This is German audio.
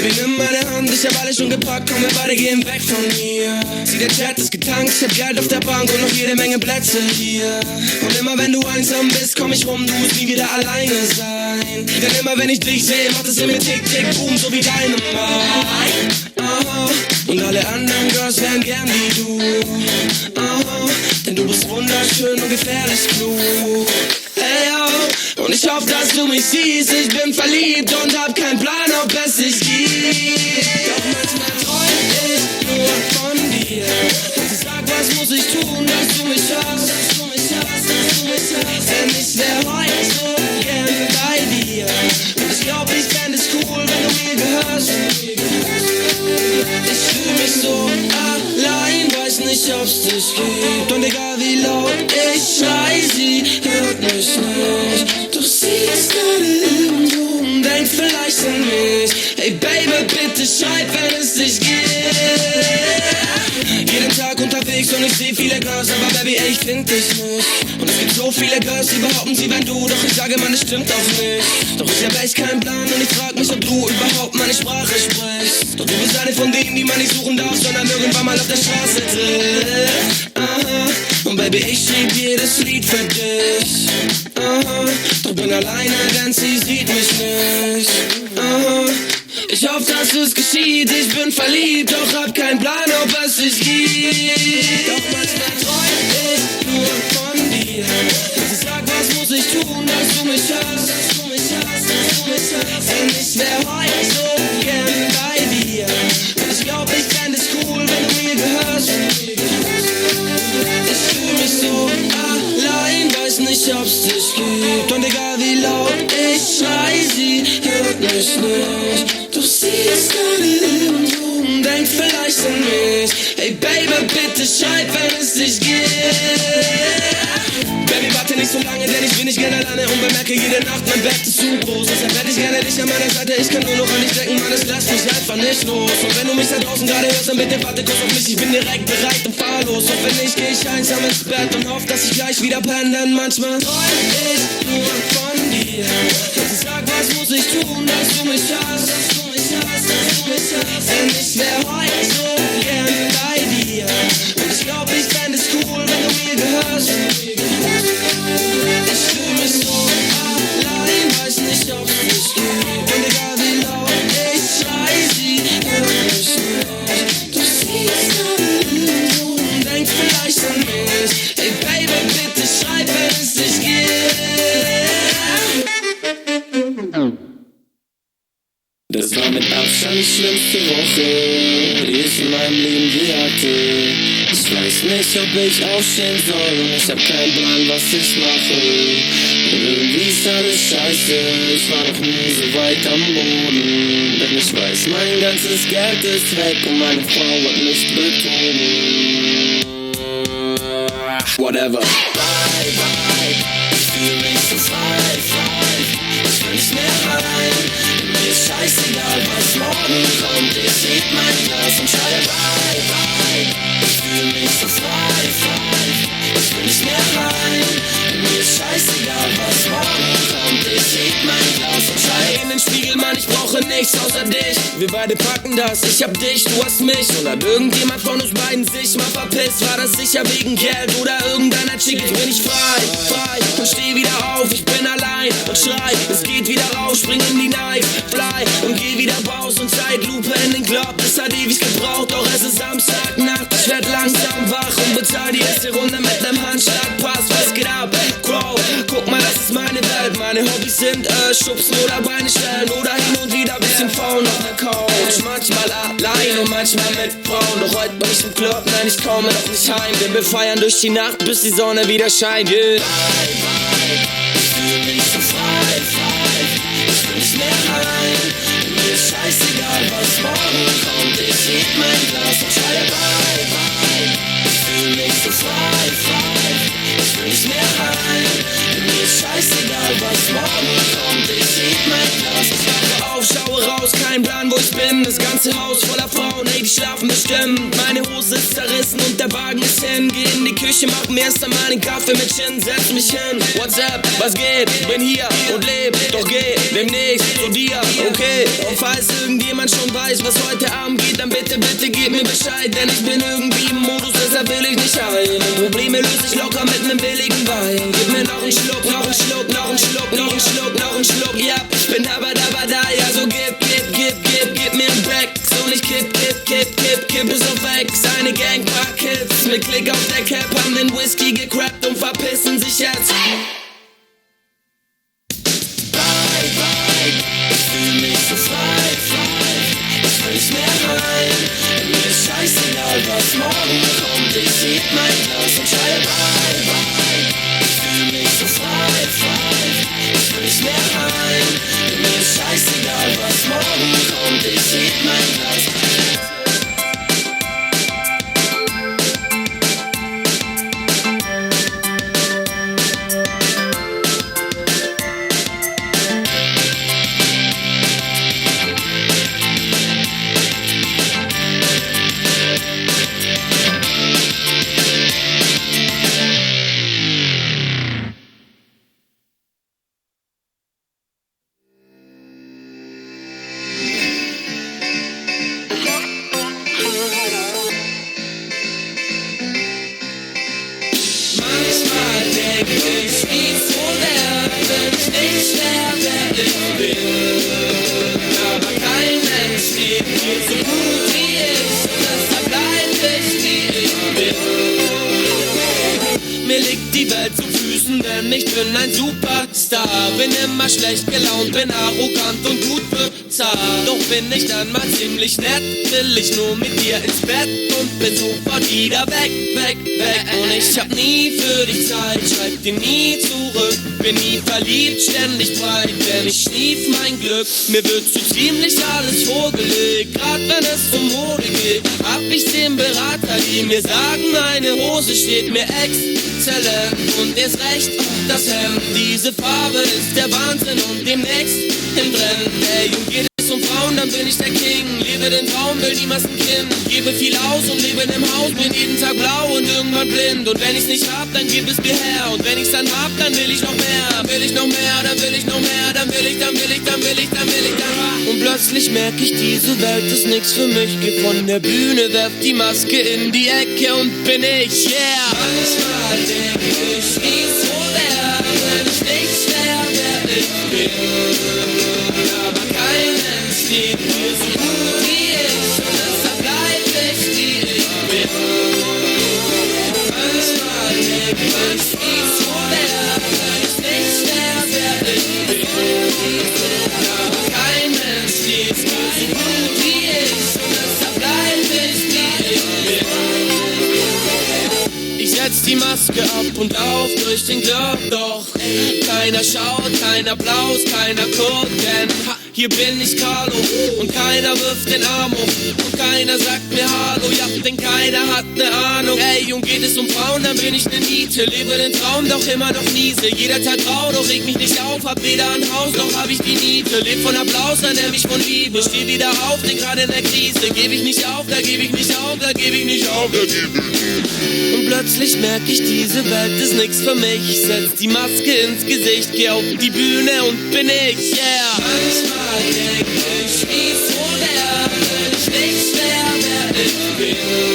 Baby, nimm meine Hand, ich hab alles schon gepackt, komm, wir beide gehen weg von mir. Sieh, der Chat ist getankt, ich hab Geld auf der Bank und noch jede Menge Plätze hier. Und immer wenn du einsam bist, komm ich rum, du musst nie wieder alleine sein. Denn immer wenn ich dich sehe, macht es in mir tick, tick, boom, so wie deine Aha. Und alle anderen Girls wären gern wie du. Aha. Denn du bist wunderschön und gefährlich klug. Hey, oh. Und ich hoffe, dass du mich siehst, ich bin verliebt und hab keinen Plan, ob es dich gibt. Doch manchmal träum ich nur von dir. Und sag, was muss ich tun, dass du mich hast, dass du mich hast, dass du mich hast. Denn ich wär heute so gern bei dir. Und ich glaub, ich fänd es cool, wenn du mir gehörst. Ich fühl mich so allein, weiß nicht, ob's dich gibt. Und egal wie laut ich schrei, sie hört mich nicht. Doch sie ist gerade irgendwo und denkt vielleicht an mich. Hey Baby, bitte schreib, wenn es dich gibt. Jeden Tag unterwegs und ich seh viele Girls, aber Baby, ey, ich find dich nicht. Und es gibt so viele Girls, die behaupten, sie wären du. Doch ich sage, man, es stimmt auch nicht. Doch ich hab echt keinen Plan und ich frag mich, ob du überhaupt meine Sprache sprichst. Doch du bist eine von denen, die man nicht suchen darf, sondern irgendwann mal auf der Straße trifft. Aha. Und Baby, ich schrieb jedes Lied für dich. Aha. Doch bin alleine, denn sie sieht mich nicht. Aha. Ich hoffe, dass es geschieht, ich bin verliebt, doch hab keinen Plan, ob es dich gibt. Doch manchmal träum ich nur von dir. Und sag, was muss ich tun, dass du mich hast, dass du mich hast, dass du mich hast. Denn ich wär heute so gern bei dir. Und ich glaub, ich fänd es cool, wenn du mir gehörst. Ich fühl mich so allein, weiß nicht, ob's dich gibt. Und egal wie laut ich schrei, sie hört mich nicht. Doch sie ist gerade irgendwo und denkt vielleicht an mich. Hey Baby, bitte schreib, wenn es dich gibt. Baby, warte nicht so lange, denn ich bin nicht gerne alleine und bemerke jede Nacht, mein Bett ist zu groß. Deshalb hätte ich gerne dich an meiner Seite, ich kann nur noch an dich denken, Mann, es lässt mich einfach nicht los. Und wenn du mich da draußen gerade hörst, dann bitte warte kurz auf mich, ich bin direkt bereit und fahr los. Und wenn nicht, geh ich einsam ins Bett und hoffe, dass ich gleich wieder penne, denn manchmal träum ich nur von dir. Und sag, was muss ich tun, dass du mich hast, dass du mich hast, dass du mich hast. Denn ich wär heute so gern bei dir. Und ich glaub, ich fänd es cool, wenn du mir gehörst. Ich fühl mich so allein, weiß nicht, ob's dich gibt. Und egal wie laut ich schrei, sie hört mich nicht. Doch sie ist gerade irgendwo und denkt vielleicht an mich. Hey Baby, bitte schreib, wenn es dich gibt. Das war mit Abstand die schlimmste Woche, die ich in meinem Leben je hatte. Ich weiß nicht, ob ich aufstehen soll und ich hab keinen Plan, was ich mache. Irgendwie ist alles scheiße, ich war noch nie so weit am Boden. Denn ich weiß, mein ganzes Geld ist weg und meine Frau hat mich betrogen. Whatever. Bye, bye, ich fühl mich so frei, frei. Ich will nicht mehr rein. Mir ist scheißegal, was morgen kommt. Ich heb mein Glas und schreie bye, bye. Ich fühl mich so frei, frei. Ich will nicht mehr rein. Mir ist scheißegal, was morgen kommt. Ich heb mein Glas und schreie in den Spiegel, Mann, ich brauche nichts außer dich. Wir beide packen das, ich hab dich, du hast mich. Und hat irgendjemand von uns beiden sich mal verpisst? War das sicher wegen Geld oder irgendeiner Chick? Jetzt bin ich frei, frei und steh wieder auf. Ich bin allein und schrei, es geht wieder raus, spring in die Night, fly und geh wieder raus und Zeitlupe in den Club. Es hat ewig gebraucht, doch es ist Samstagnacht. Ich werd langsam wach und bezahl die erste Runde mit nem Handschlag. Pass, was geht ab? Crow, guck mal, das ist meine Welt. Meine Hobbys sind schubsen oder Beine stellen oder hin und wieder bisschen faulen auf der Couch. Manchmal allein und manchmal mit Frauen. Doch heute bin ich im Club, nein, ich komme noch nicht heim. Denn wir feiern durch die Nacht, bis die Sonne wieder scheint. Yeah. Bye, bye, ich fühl mich so frei, frei. Ich will nicht mehr rein. Mir ist scheißegal, was morgen kommt. Ich heb mein Glas und schreie bye, bye. Ich fühl mich so frei, frei. Ich will nicht mehr rein. Mir ist scheißegal, was morgen kommt. Ich heb mein Glas. Ich wache auf, schaue raus, kein Plan, wo ich bin. Das ganze ganze Haus voller Frauen, ey, die schlafen bestimmt. Meine Hose ist zerrissen und der Wagen ist hin. Geh in die Küche, mach mir erst einmal den Kaffee mit Gin. Setz mich hin, what's up, was geht? Bin hier und leb, doch geh demnächst zu dir, okay? Und falls irgendjemand schon weiß, was heute Abend geht, dann bitte, bitte gib mir Bescheid. Denn ich bin irgendwie im Modus, deshalb will ich nicht heilen. Probleme löse ich locker mit nem billigen Wein. Gib mir noch einen Schluck, noch einen Schluck, noch einen Schluck, noch einen Schluck, noch einen Schluck. Ja, ich bin aber da, ja, so gib mir ein Back. Und ich kipp es auf Ex. Eine Gang, paar Kids mit Klick auf der Cap haben den Whisky gecrappt und verpissen sich jetzt. Bye, ich fühl mich so frei. Ich will nicht mehr rein. Mir ist scheißegal, was morgen kommt. Ich heb mein Glas und schreie bye. Ich fühl mich so frei. Ich will nicht mehr rein. Mir ist scheißegal, was morgen kommt. Ich heb mein Glas. Mir liegt die Welt zu Füßen, denn ich bin ein Superstar. Bin immer schlecht gelaunt, bin arrogant und gut bezahlt. Doch bin ich dann mal ziemlich nett, will ich nur mit dir ins Bett und bin sofort wieder weg. Und ich hab nie für dich Zeit, schreib dir nie zurück. Bin nie verliebt, ständig breit, denn ich schnief mein Glück. Mir wird so ziemlich alles vorgelegt, grad wenn es um Mode geht. Hab ich den Berater, die mir sagen, eine Hose steht mir exzellent. Und erst recht, das Hemd, diese Farbe ist der Wahnsinn und demnächst im Trend. Ey, und geht es um Frauen, dann bin ich der King. Lebe den Traum, will niemals ein Kind. Gebe viel aus und lebe in dem Haus, bin jeden Tag blau und irgendwann blind. Und wenn ich's nicht hab, dann gib es mir her. Und wenn ich's dann hab, dann will ich noch mehr. Will ich noch mehr, dann will ich noch mehr. Dann will ich. Und plötzlich merk ich, diese Welt ist nix für mich. Geh von der Bühne, werf die Maske in die Ecke und bin ich, yeah. Manchmal denk ich, wie so wär, wenn ich nicht wär, wer ich bin. Aber kein Mensch liebt mir so gut wie ich. Und deshalb bleib ich, wie ich bin. Manchmal denk ich, wie so wär, wenn ich nicht wär, wer ich bin. Aber kein Mensch liebt mir so gut wie ich. Und deshalb bleib ich, wie ich bin. Ich setz die Maske ab und lauf durch den Club, doch keiner schaut, kein Applaus, keiner guckt, denn hier bin ich Carlo und keiner wirft den Arm hoch und keiner sagt mir Hallo, ja, denn keiner hat ne Ahnung. Ey, und geht es um Frauen, dann bin ich ne Niete, lebe den Traum, doch immer noch niese. Jeder Tag grau, doch reg mich nicht auf, hab weder ein Haus, noch hab ich die Niete. Leb von Applaus, ernähr mich von Liebe, steh wieder auf, denn gerade in der Krise geb ich nicht auf, da geb ich nicht auf, da geb ich nicht auf, da geb ich nicht. Und plötzlich merk ich, diese Welt ist nix für mich. Ich setz die Maske ins Gesicht, geh auf die Bühne und bin ich, yeah. Manchmal denk ich, wie so wär, wenn ich nicht wär, wer ich bin.